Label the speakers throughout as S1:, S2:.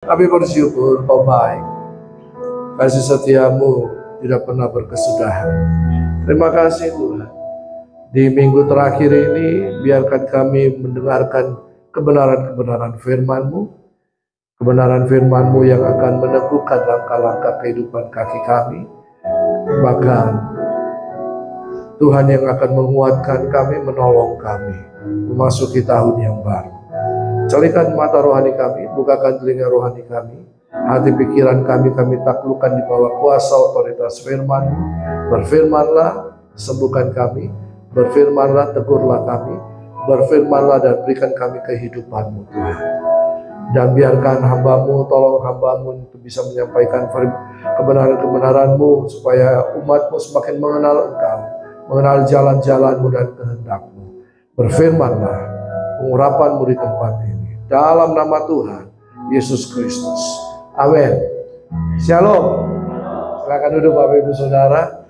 S1: Kami bersyukur Kau baik. Kasih setiamu tidak pernah berkesudahan. Terima kasih Tuhan. Di minggu terakhir ini, biarkan kami mendengarkan kebenaran-kebenaran firman-Mu. Kebenaran firman-Mu yang akan meneguhkan langkah-langkah kehidupan kaki kami. Bahkan Tuhan yang akan menguatkan kami, menolong kami memasuki tahun yang baru. Celikan mata rohani kami, bukakan telinga rohani kami, hati pikiran kami taklukkan di bawah kuasa otoritas firman. Berfirmanlah, sembuhkan kami. Berfirmanlah, tegurlah kami. Berfirmanlah dan berikan kami kehidupan-Mu Tuhan. Dan biarkan hamba-Mu, tolong hamba-Mu untuk bisa menyampaikan kebenaran-kebenaran-Mu, supaya umat-Mu semakin mengenal Engkau, mengenal jalan-jalan-Mu dan kehendak-Mu. Berfirmanlah, pengurapan-Mu di tempat ini. Dalam nama Tuhan Yesus Kristus. Amin. Shalom. Silakan duduk Bapak Ibu Saudara.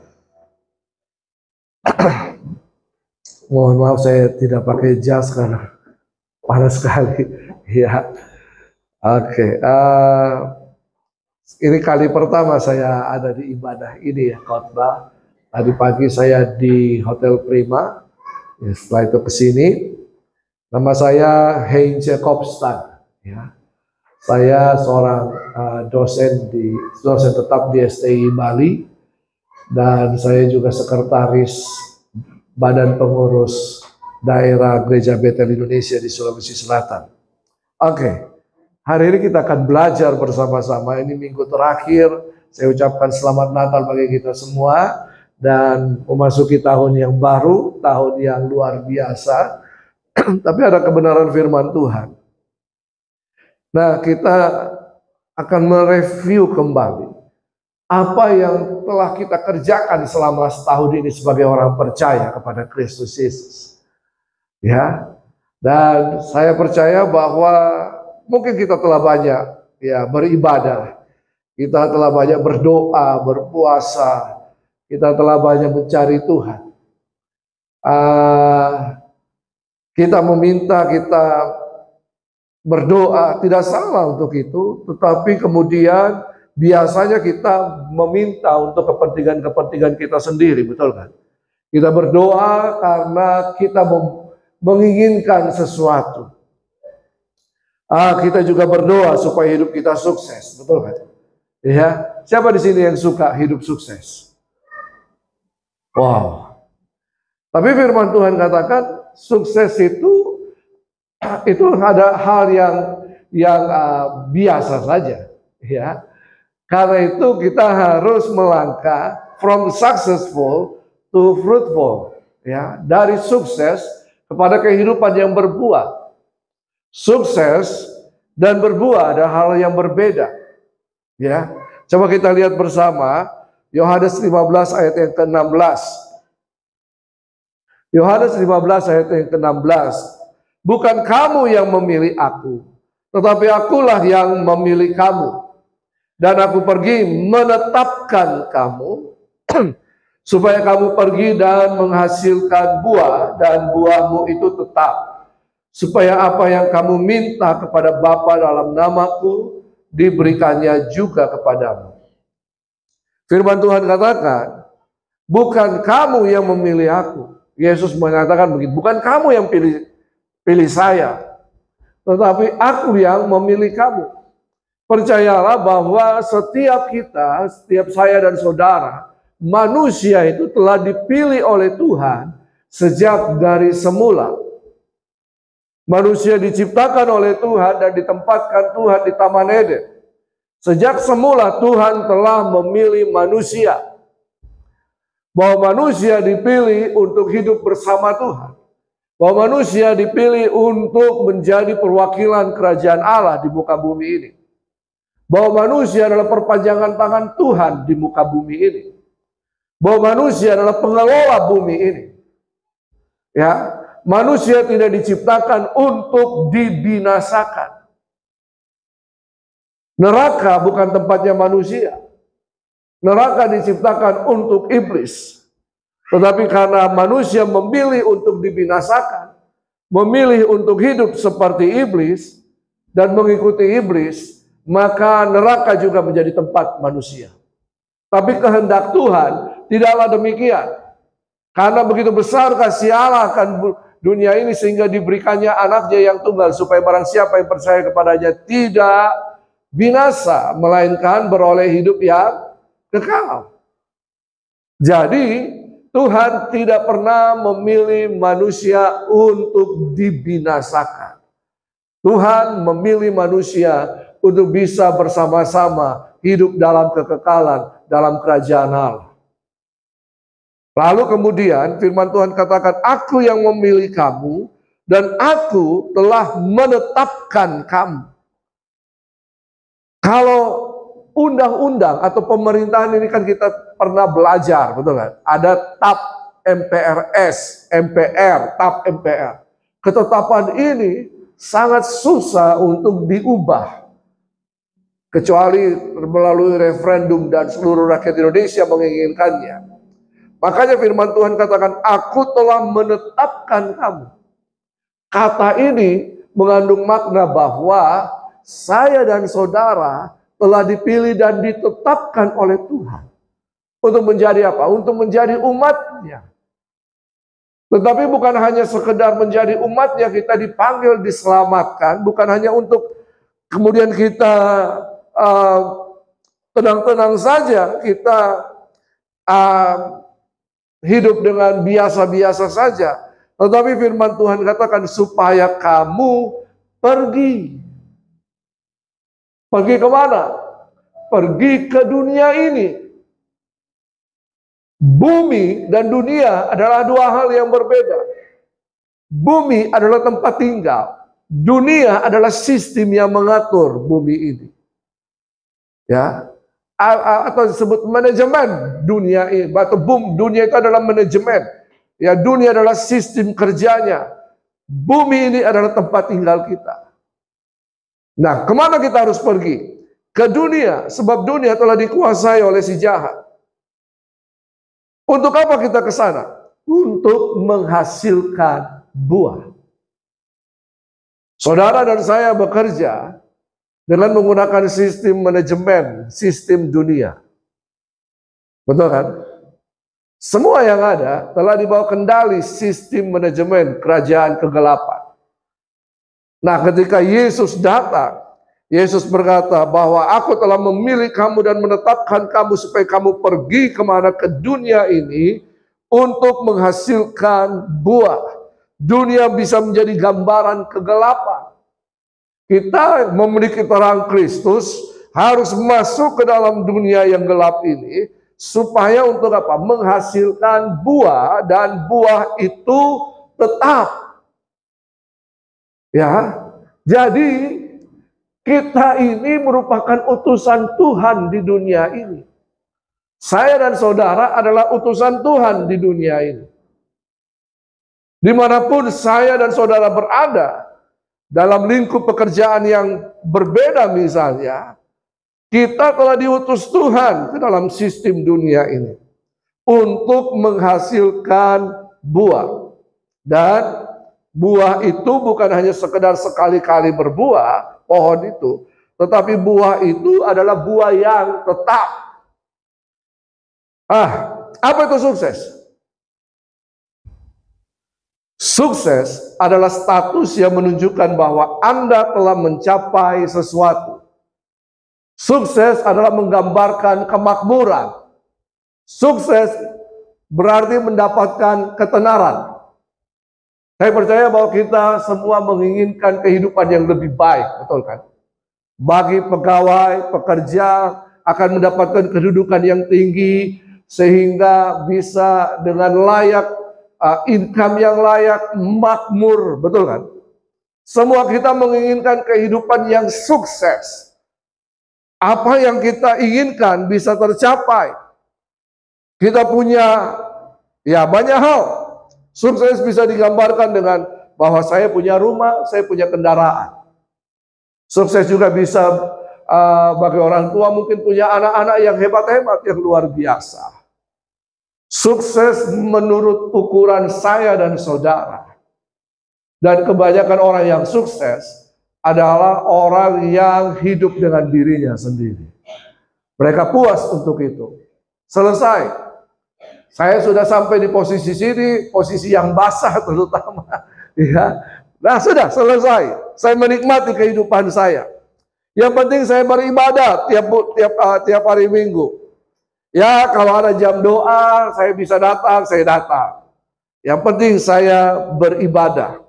S1: Mohon maaf saya tidak pakai jas karena panas sekali. Ya. Oke. Ini kali pertama saya ada di ibadah ini ya, khotbah. Tadi pagi saya di Hotel Prima. Ya, setelah itu ke sini. Nama saya Hein Jacobstan. Ya. Saya seorang dosen tetap di STI Bali, dan saya juga sekretaris Badan Pengurus Daerah Gereja Betel Indonesia di Sulawesi Selatan. Oke, hari ini kita akan belajar bersama-sama. Ini minggu terakhir. Saya ucapkan selamat Natal bagi kita semua dan memasuki tahun yang baru, tahun yang luar biasa. Tapi ada kebenaran firman Tuhan. Nah, kita akan mereview kembali apa yang telah kita kerjakan selama setahun ini sebagai orang percaya kepada Kristus Yesus. Ya. Dan saya percaya bahwa mungkin kita telah banyak ya beribadah. Kita telah banyak berdoa, berpuasa. Kita telah banyak mencari Tuhan. Kita meminta, kita berdoa, tidak salah untuk itu, tetapi kemudian biasanya kita meminta untuk kepentingan-kepentingan kita sendiri, betul kan? Kita berdoa karena kita menginginkan sesuatu. Kita juga berdoa supaya hidup kita sukses, betul kan? Ya, siapa di sini yang suka hidup sukses? Wow. Tapi firman Tuhan katakan sukses itu ada hal yang biasa saja, ya. Karena itu kita harus melangkah from successful to fruitful, ya, dari sukses kepada kehidupan yang berbuah. Sukses dan berbuah ada hal yang berbeda, ya. Coba kita lihat bersama Yohanes 15 ayat yang ke-16. Yohanes 15 ayat yang ke-16. Bukan kamu yang memilih aku, tetapi akulah yang memilih kamu. Dan aku pergi menetapkan kamu, supaya kamu pergi dan menghasilkan buah, dan buahmu itu tetap. Supaya apa yang kamu minta kepada Bapa dalam namaku, diberikannya juga kepadamu. Firman Tuhan katakan, bukan kamu yang memilih aku. Yesus mengatakan begitu, bukan kamu yang pilih saya, tetapi aku yang memilih kamu. Percayalah bahwa setiap kita, setiap saya dan saudara, manusia itu telah dipilih oleh Tuhan sejak dari semula. Manusia diciptakan oleh Tuhan dan ditempatkan Tuhan di Taman Eden. Sejak semula Tuhan telah memilih manusia. Bahwa manusia dipilih untuk hidup bersama Tuhan. Bahwa manusia dipilih untuk menjadi perwakilan kerajaan Allah di muka bumi ini. Bahwa manusia adalah perpanjangan tangan Tuhan di muka bumi ini. Bahwa manusia adalah pengelola bumi ini. Ya, manusia tidak diciptakan untuk dibinasakan. Neraka bukan tempatnya manusia. Neraka diciptakan untuk iblis. Tetapi karena manusia memilih untuk dibinasakan, memilih untuk hidup seperti iblis, dan mengikuti iblis, maka neraka juga menjadi tempat manusia. Tapi kehendak Tuhan tidaklah demikian. Karena begitu besar kasih Allah akan dunia ini sehingga diberikannya anaknya yang tunggal supaya barang siapa yang percaya kepadanya tidak binasa, melainkan beroleh hidup yang kekal. Jadi Tuhan tidak pernah memilih manusia untuk dibinasakan. Tuhan memilih manusia untuk bisa bersama-sama hidup dalam kekekalan, dalam kerajaan Allah. Lalu kemudian firman Tuhan katakan, aku yang memilih kamu dan aku telah menetapkan kamu. Kalau undang-undang atau pemerintahan ini kan kita pernah belajar, betul kan? Ada TAP MPRS, MPR, TAP MPR. Ketetapan ini sangat susah untuk diubah. Kecuali melalui referendum dan seluruh rakyat Indonesia menginginkannya. Makanya firman Tuhan katakan, aku telah menetapkan kamu. Kata ini mengandung makna bahwa saya dan saudara telah dipilih dan ditetapkan oleh Tuhan. Untuk menjadi apa? Untuk menjadi umatnya. Tetapi bukan hanya sekedar menjadi umatnya, kita dipanggil diselamatkan. Bukan hanya untuk kemudian kita tenang-tenang saja, kita hidup dengan biasa-biasa saja. Tetapi firman Tuhan katakan supaya kamu pergi. Pergi kemana? Pergi ke dunia ini. Bumi dan dunia adalah dua hal yang berbeda. Bumi adalah tempat tinggal. Dunia adalah sistem yang mengatur bumi ini. Ya, atau disebut manajemen dunia ini. Atau dunia itu adalah manajemen. Ya, dunia adalah sistem kerjanya. Bumi ini adalah tempat tinggal kita. Nah, kemana kita harus pergi? Ke dunia, sebab dunia telah dikuasai oleh si jahat. Untuk apa kita ke sana? Untuk menghasilkan buah. Saudara dan saya bekerja dengan menggunakan sistem manajemen, sistem dunia. Betul kan? Semua yang ada telah dibawa kendali sistem manajemen kerajaan kegelapan. Nah, ketika Yesus datang, Yesus berkata bahwa aku telah memilih kamu dan menetapkan kamu supaya kamu pergi kemana ke dunia ini untuk menghasilkan buah. Dunia bisa menjadi gambaran kegelapan. Kita memiliki terang Kristus harus masuk ke dalam dunia yang gelap ini supaya untuk apa? Menghasilkan buah dan buah itu tetap. Ya, jadi kita ini merupakan utusan Tuhan di dunia ini. Saya dan saudara adalah utusan Tuhan di dunia ini. Dimanapun saya dan saudara berada, dalam lingkup pekerjaan yang berbeda misalnya, kita telah diutus Tuhan ke dalam sistem dunia ini. Untuk menghasilkan buah. Dan buah itu bukan hanya sekedar sekali-kali berbuah, pohon itu. Tetapi buah itu adalah buah yang tetap. Apa itu sukses? Sukses adalah status yang menunjukkan bahwa Anda telah mencapai sesuatu. Sukses adalah menggambarkan kemakmuran. Sukses berarti mendapatkan ketenaran. Saya percaya bahwa kita semua menginginkan kehidupan yang lebih baik, betul kan? Bagi pegawai, pekerja akan mendapatkan kedudukan yang tinggi sehingga bisa dengan layak, income yang layak, makmur, betul kan? Semua kita menginginkan kehidupan yang sukses. Apa yang kita inginkan bisa tercapai. Kita punya banyak hal. Sukses bisa digambarkan dengan bahwa saya punya rumah, saya punya kendaraan. Sukses juga bisa bagi orang tua mungkin punya anak-anak yang hebat-hebat, yang luar biasa. Sukses menurut ukuran saya dan saudara. Dan kebanyakan orang yang sukses adalah orang yang hidup dengan dirinya sendiri. Mereka puas untuk itu. Selesai. Saya sudah sampai di posisi sini, posisi yang basah terutama. Ya. Nah sudah selesai. Saya menikmati kehidupan saya. Yang penting saya beribadah tiap hari Minggu. Ya kalau ada jam doa, saya bisa datang, saya datang. Yang penting saya beribadah.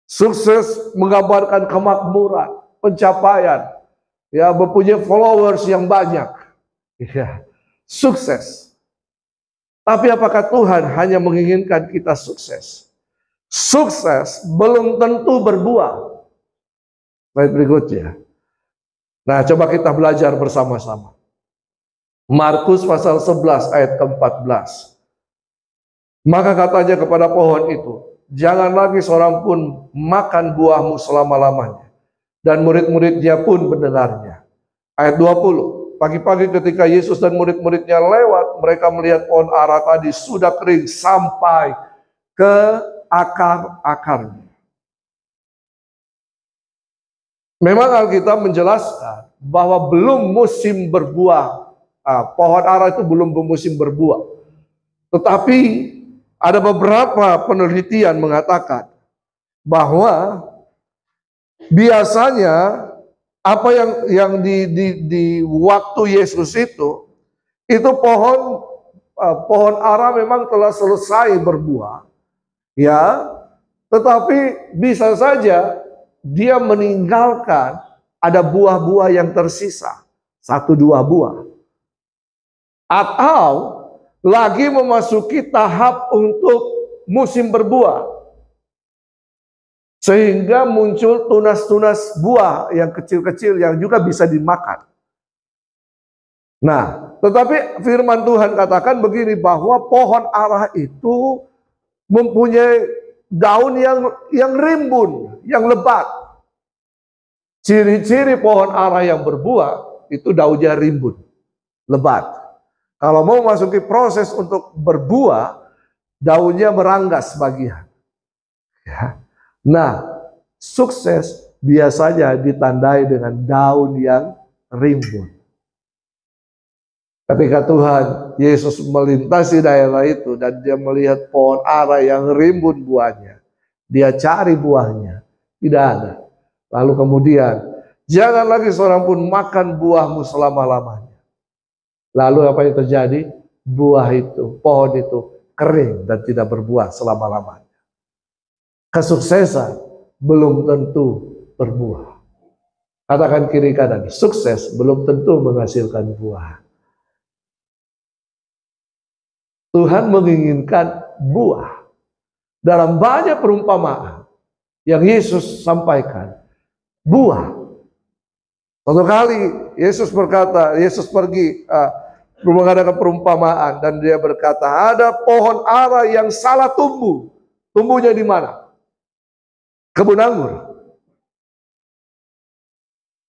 S1: Sukses menggambarkan kemakmuran, pencapaian, ya mempunyai followers yang banyak, ya sukses. Tapi apakah Tuhan hanya menginginkan kita sukses? Sukses belum tentu berbuah. Slide berikutnya. Nah, coba kita belajar bersama-sama. Markus pasal 11 ayat ke-14. Maka katanya kepada pohon itu, jangan lagi seorang pun makan buahmu selama-lamanya. Dan murid-muridnya pun mendengarnya. Ayat 20. Pagi-pagi ketika Yesus dan murid-muridnya lewat, mereka melihat pohon ara tadi sudah kering sampai ke akar-akarnya. Memang Alkitab menjelaskan bahwa belum musim berbuah. Pohon ara itu belum bermusim berbuah. Tetapi ada beberapa penelitian mengatakan bahwa biasanya apa yang di waktu Yesus itu pohon ara memang telah selesai berbuah, ya, tetapi bisa saja dia meninggalkan ada buah-buah yang tersisa, 1-2 buah, atau lagi memasuki tahap untuk musim berbuah. Sehingga muncul tunas-tunas buah yang kecil-kecil yang juga bisa dimakan. Nah, tetapi firman Tuhan katakan begini, bahwa pohon ara itu mempunyai daun yang rimbun, yang lebat. Ciri-ciri pohon ara yang berbuah itu daunnya rimbun, lebat. Kalau mau masuki proses untuk berbuah, daunnya meranggas sebagian. Ya. Nah, sukses biasanya ditandai dengan daun yang rimbun. Ketika Tuhan Yesus melintasi daerah itu dan dia melihat pohon ara yang rimbun buahnya, dia cari buahnya, tidak ada. Lalu kemudian, jangan lagi seorang pun makan buahmu selama-lamanya. Lalu apa yang terjadi? Buah itu, pohon itu kering dan tidak berbuah selama-lamanya. Kesuksesan belum tentu berbuah. Katakan kiri kanan, sukses belum tentu menghasilkan buah. Tuhan menginginkan buah. Dalam banyak perumpamaan yang Yesus sampaikan, buah. Suatu kali Yesus berkata, Yesus pergi mengadakan perumpamaan dan dia berkata, ada pohon ara yang salah tumbuh. Tumbuhnya di mana? Kebun anggur.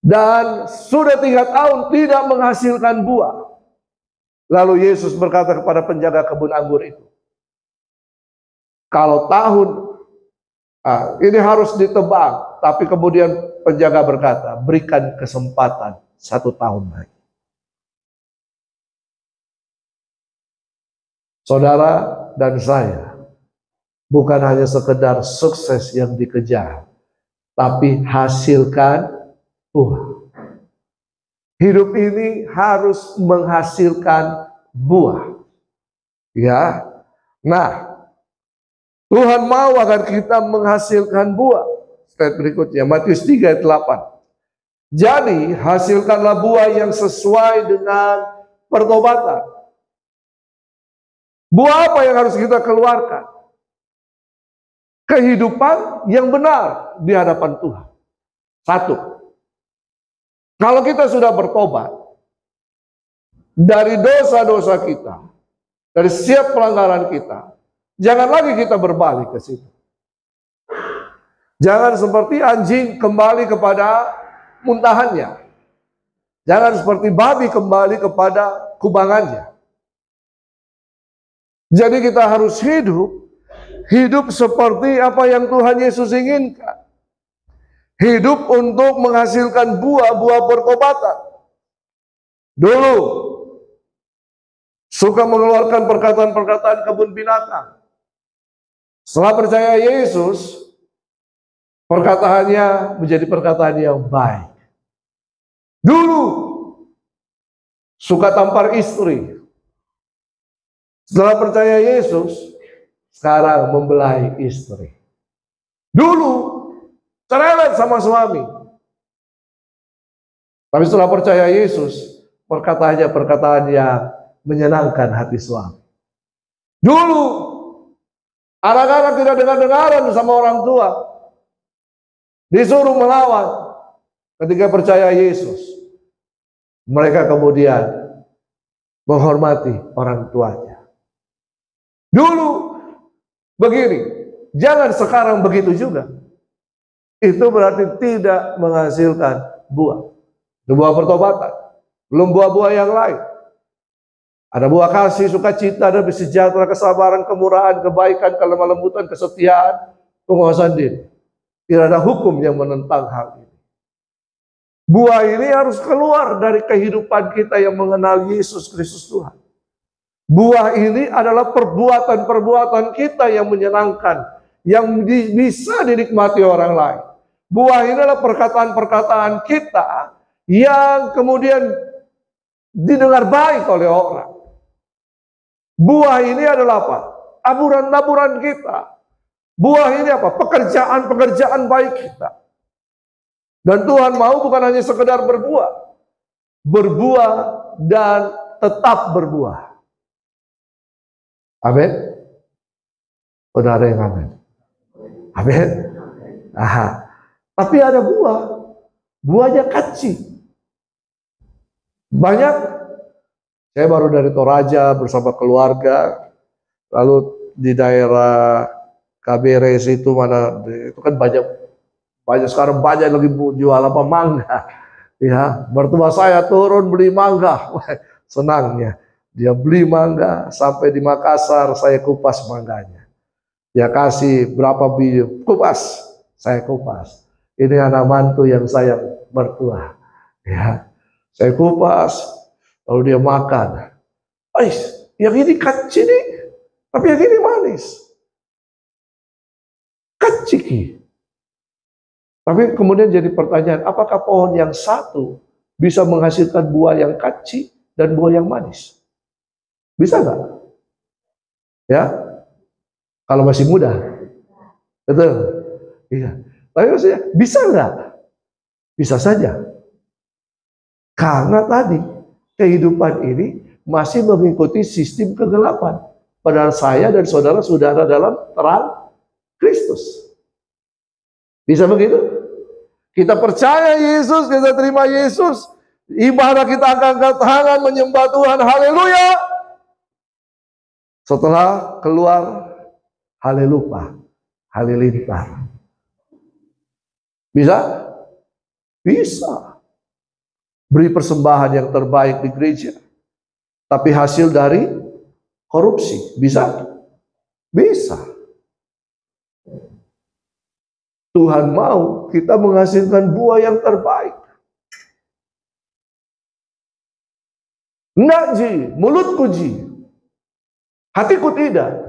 S1: Dan sudah 3 tahun tidak menghasilkan buah. Lalu Yesus berkata kepada penjaga kebun anggur itu, kalau tahun ini harus ditebang, tapi kemudian penjaga berkata, berikan kesempatan 1 tahun lagi. Saudara dan saya, bukan hanya sekedar sukses yang dikejar, tapi hasilkan buah. Hidup ini harus menghasilkan buah. Ya. Nah, Tuhan mau agar kita menghasilkan buah. Slide berikutnya, Matius 3 ayat 8. Jadi, hasilkanlah buah yang sesuai dengan pertobatan. Buah apa yang harus kita keluarkan? Kehidupan yang benar di hadapan Tuhan. 1. Kalau kita sudah bertobat dari dosa-dosa kita, dari setiap pelanggaran kita, jangan lagi kita berbalik ke situ. Jangan seperti anjing kembali kepada muntahannya. Jangan seperti babi kembali kepada kubangannya. Jadi kita harus hidup seperti apa yang Tuhan Yesus inginkan. hidup untuk menghasilkan buah-buah pertobatan. Dulu suka mengeluarkan perkataan-perkataan kebun binatang. Setelah percaya Yesus, perkataannya menjadi perkataan yang baik. Dulu suka tampar istri. Setelah percaya Yesus, sekarang membelai istri. Dulu cerewet sama suami. Tapi setelah percaya Yesus, perkataannya perkataan yang menyenangkan hati suami. Dulu anak-anak tidak dengar-dengaran sama orang tua, disuruh melawan. Ketika percaya Yesus, mereka kemudian menghormati orang tuanya. Dulu begini, jangan sekarang begitu juga. Itu berarti tidak menghasilkan buah. Itu buah pertobatan, belum buah-buah yang lain. Ada buah kasih, sukacita, dan sejahtera, kesabaran, kemurahan, kebaikan, kelemah lembutan, kesetiaan, penguasaan diri. Tidak ada hukum yang menentang hal ini. Buah ini harus keluar dari kehidupan kita yang mengenal Yesus Kristus Tuhan. Buah ini adalah perbuatan-perbuatan kita yang menyenangkan, yang bisa dinikmati orang lain. Buah ini adalah perkataan-perkataan kita yang kemudian didengar baik oleh orang. Buah ini adalah apa? Taburan-taburan kita. Buah ini apa? Pekerjaan-pekerjaan baik kita. Dan Tuhan mau bukan hanya sekedar berbuah. Berbuah dan tetap berbuah. Amin. Saudara yang amin. Amin. Aha. Tapi ada buah. Buahnya kecil. Banyak. Saya baru dari Toraja bersama keluarga. Lalu di daerah Kaberes itu mana, itu kan banyak sekarang banyak lagi jual apa, mangga. Ya, mertua saya turun beli mangga. Senangnya. Dia beli mangga sampai di Makassar, saya kupas mangganya. Dia kasih berapa biji, kupas, saya kupas. Ini anak mantu yang sayang mertua. Ya, saya kupas, lalu dia makan. Yang ini kecil nih, tapi yang ini manis. Kecil. Tapi kemudian jadi pertanyaan, apakah pohon yang satu bisa menghasilkan buah yang kecil dan buah yang manis? Bisa nggak? Ya, kalau masih muda, betul. Iya. Tapi maksudnya bisa nggak? Bisa saja. Karena tadi kehidupan ini masih mengikuti sistem kegelapan. Padahal saya dan saudara sudah ada dalam terang Kristus. Bisa begitu? Kita percaya Yesus, kita terima Yesus, ibadah kita angkat tangan menyembah Tuhan, haleluya. Setelah keluar, haleluya, halilintar. Bisa? Bisa. Beri persembahan yang terbaik di gereja, tapi hasil dari korupsi. Bisa? Bisa. Tuhan mau kita menghasilkan buah yang terbaik. Enggak Ji, mulutku Ji, hatiku tidak.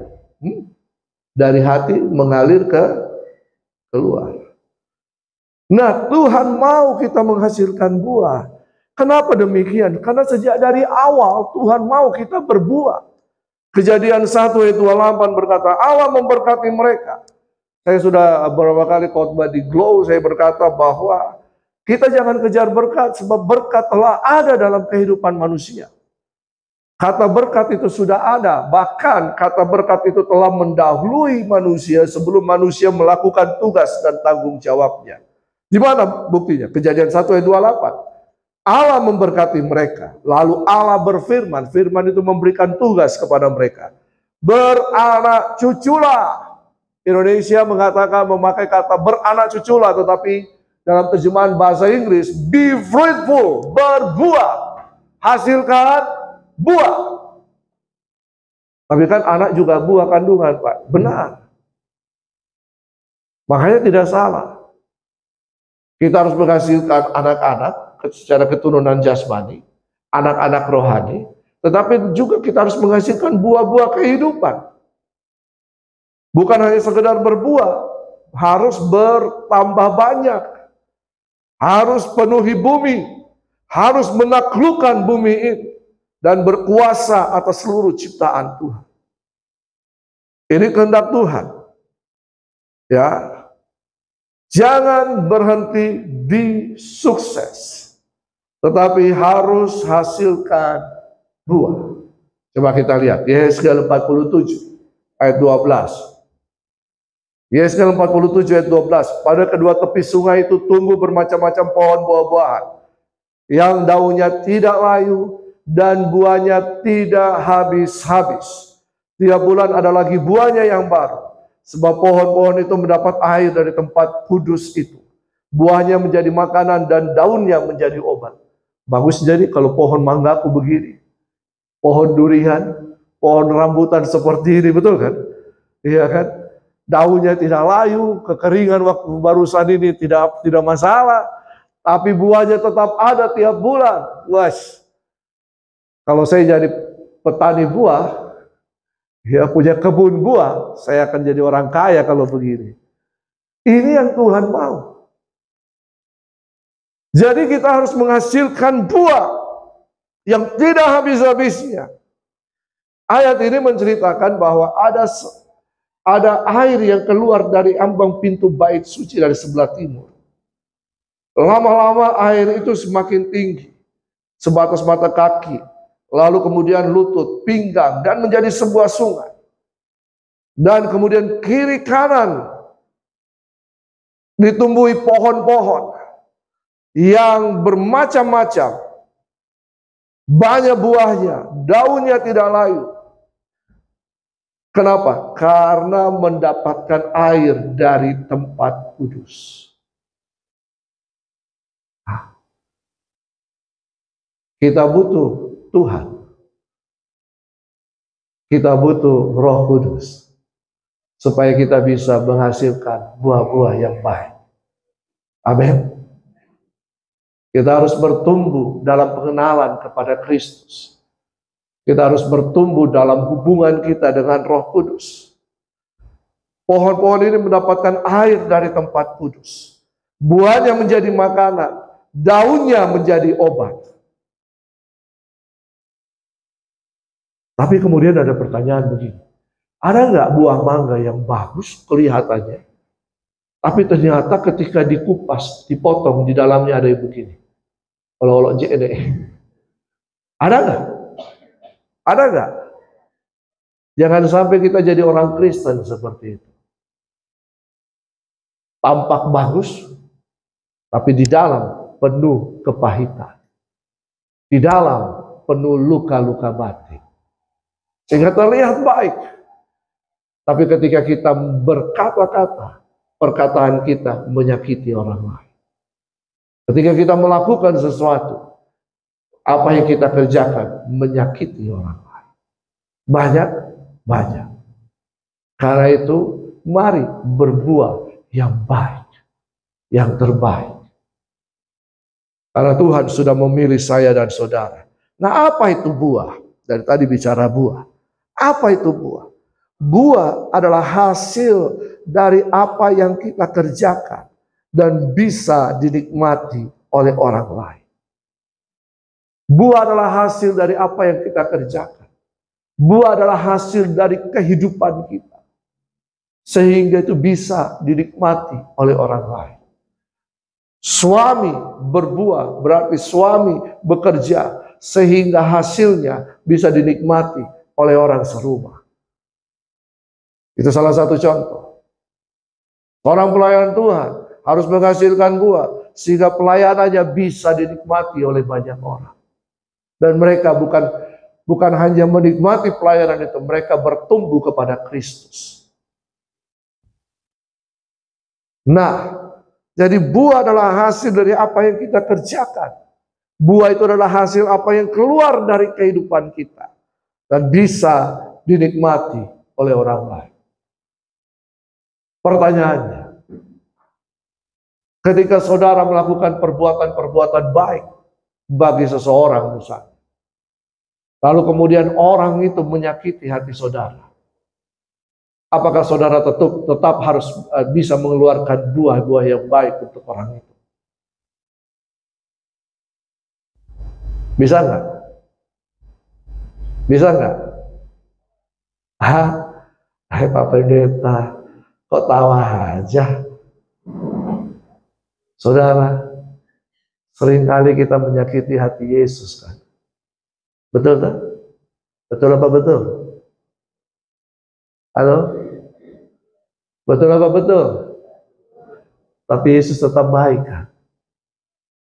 S1: Dari hati mengalir keluar. Nah, Tuhan mau kita menghasilkan buah. Kenapa demikian? Karena sejak dari awal Tuhan mau kita berbuah. Kejadian 1 ayat 28 berkata, Allah memberkati mereka. Saya sudah beberapa kali khotbah di Glow, saya berkata bahwa kita jangan kejar berkat, sebab berkat telah ada dalam kehidupan manusia. Kata berkat itu sudah ada, bahkan kata berkat itu telah mendahului manusia sebelum manusia melakukan tugas dan tanggung jawabnya. Di mana buktinya? Kejadian 1 ayat 28. Allah memberkati mereka, lalu Allah berfirman, firman itu memberikan tugas kepada mereka. Beranak cuculah. Indonesia mengatakan memakai kata beranak cuculah, tetapi dalam terjemahan bahasa Inggris, be fruitful, berbuah, hasilkan buah. Tapi kan anak juga buah kandungan, Pak. Benar. Makanya tidak salah. Kita harus menghasilkan anak-anak secara keturunan jasmani, anak-anak rohani, tetapi juga kita harus menghasilkan buah-buah kehidupan. Bukan hanya sekedar berbuah, harus bertambah banyak, harus penuhi bumi, harus menaklukkan bumi ini, dan berkuasa atas seluruh ciptaan Tuhan. Ini kehendak Tuhan. Ya, jangan berhenti di sukses, tetapi harus hasilkan buah. Coba kita lihat Yesaya 47 ayat 12. Yesaya 47 ayat 12. Pada kedua tepi sungai itu tumbuh bermacam-macam pohon buah-buahan, yang daunnya tidak layu dan buahnya tidak habis-habis. Tiap bulan ada lagi buahnya yang baru. Sebab pohon-pohon itu mendapat air dari tempat kudus itu. Buahnya menjadi makanan dan daunnya menjadi obat. Bagus jadi kalau pohon mangga aku begini. Pohon durian, pohon rambutan seperti ini, betul kan? Iya kan? Daunnya tidak layu, kekeringan waktu barusan ini tidak masalah. Tapi buahnya tetap ada tiap bulan. Wes. Kalau saya jadi petani buah, ya punya kebun buah, saya akan jadi orang kaya kalau begini. Ini yang Tuhan mau. Jadi kita harus menghasilkan buah yang tidak habis-habisnya. Ayat ini menceritakan bahwa ada air yang keluar dari ambang pintu bait suci dari sebelah timur. Lama-lama air itu semakin tinggi, sebatas mata kaki, lalu kemudian lutut, pinggang, dan menjadi sebuah sungai. Dan kemudian kiri kanan ditumbuhi pohon-pohon yang bermacam-macam, banyak buahnya, daunnya tidak layu. Kenapa? Karena mendapatkan air dari tempat kudus. Kita butuh Tuhan. Kita butuh Roh Kudus supaya kita bisa menghasilkan buah-buah yang baik. Amin. Kita harus bertumbuh dalam pengenalan kepada Kristus. Kita harus bertumbuh dalam hubungan kita dengan Roh Kudus. Pohon-pohon ini mendapatkan air dari tempat kudus. Buahnya menjadi makanan, daunnya menjadi obat. Tapi kemudian ada pertanyaan begini, ada nggak buah mangga yang bagus kelihatannya, tapi ternyata ketika dikupas, dipotong, di dalamnya ada yang begini, olok-olok jene. Ada nggak? Ada nggak? Jangan sampai kita jadi orang Kristen seperti itu. Tampak bagus, tapi di dalam penuh kepahitan. Di dalam penuh luka-luka batin. Sehingga terlihat baik. Tapi ketika kita berkata-kata, perkataan kita menyakiti orang lain. Ketika kita melakukan sesuatu, apa yang kita kerjakan menyakiti orang lain. Banyak. Karena itu, mari berbuah yang baik, yang terbaik. Karena Tuhan sudah memilih saya dan saudara. Nah, apa itu buah? Dari tadi bicara buah. Apa itu buah? Buah adalah hasil dari apa yang kita kerjakan dan bisa dinikmati oleh orang lain. Buah adalah hasil dari apa yang kita kerjakan. Buah adalah hasil dari kehidupan kita. Sehingga itu bisa dinikmati oleh orang lain. Suami berbuah berarti suami bekerja sehingga hasilnya bisa dinikmati oleh orang serumah. Itu salah satu contoh. Orang pelayan Tuhan harus menghasilkan buah sehingga pelayanannya bisa dinikmati oleh banyak orang. Dan mereka bukan hanya menikmati pelayanan itu, mereka bertumbuh kepada Kristus. Nah, jadi buah adalah hasil dari apa yang kita kerjakan. Buah itu adalah hasil apa yang keluar dari kehidupan kita dan bisa dinikmati oleh orang lain. Pertanyaannya, Ketika saudara melakukan perbuatan-perbuatan baik bagi seseorang misalnya, lalu kemudian orang itu menyakiti hati saudara, apakah saudara tetap harus bisa mengeluarkan buah-buah yang baik untuk orang itu? Bisa nggak? Bisa nggak? Hai Pak Pendeta, kok tawa aja? Saudara, seringkali kita menyakiti hati Yesus kan? Betul tak? Betul apa betul? Halo? Betul apa betul? Tapi Yesus tetap baik kan?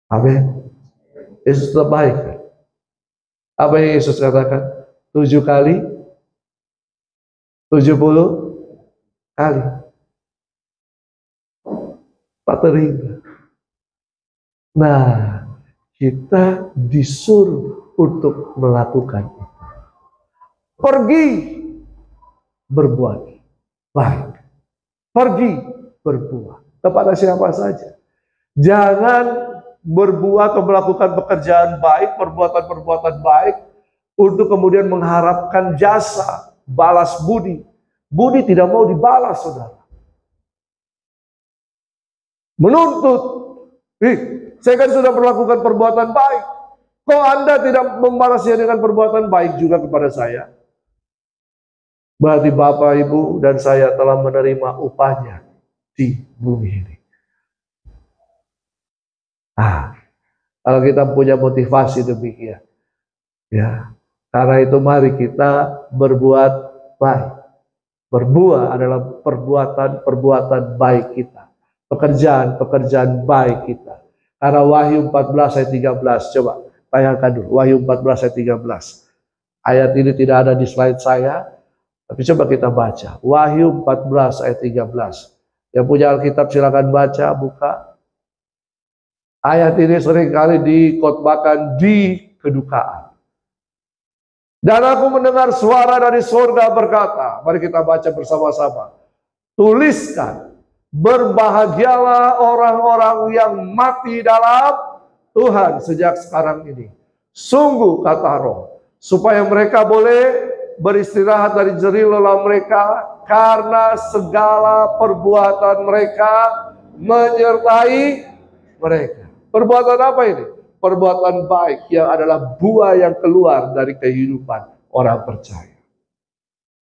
S1: Amin. Yesus tetap baik kan? Apa yang Yesus katakan? 7 kali 70 kali tak terhingga. Nah, kita disuruh untuk melakukan itu. Pergi berbuat baik. Pergi berbuat kepada siapa saja. Jangan berbuat atau melakukan pekerjaan baik, perbuatan-perbuatan baik untuk kemudian mengharapkan jasa, balas budi. Budi tidak mau dibalas, saudara. Menuntut, saya kan sudah melakukan perbuatan baik. Kok Anda tidak membalasnya dengan perbuatan baik juga kepada saya? Berarti Bapak, Ibu, dan saya telah menerima upahnya di bumi ini. Kalau kita punya motivasi demikian, ya, karena itu mari kita berbuat baik. Berbuat adalah perbuatan baik kita, pekerjaan baik kita. Karena Wahyu 14 ayat 13, coba tayangkan dulu, Wahyu 14 ayat 13. Ayat ini tidak ada di slide saya, tapi coba kita baca. Wahyu 14 ayat 13. Yang punya Alkitab silakan baca, buka. Ayat ini seringkali dikhotbahkan di kedukaan. Dan aku mendengar suara dari surga berkata, mari kita baca bersama-sama. Tuliskan, berbahagialah orang-orang yang mati dalam Tuhan sejak sekarang ini. Sungguh, kata Roh, supaya mereka boleh beristirahat dari jerih lelah mereka, karena segala perbuatan mereka menyertai mereka. Perbuatan apa ini? Perbuatan baik yang adalah buah yang keluar dari kehidupan orang percaya.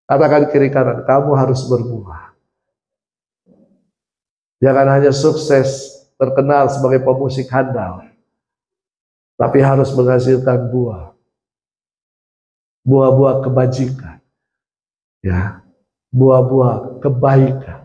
S1: Katakan kiri kanan, kamu harus berbuah. Jangan hanya sukses, terkenal sebagai pemusik handal, tapi harus menghasilkan buah. Buah-buah kebajikan. Ya, buah-buah kebaikan.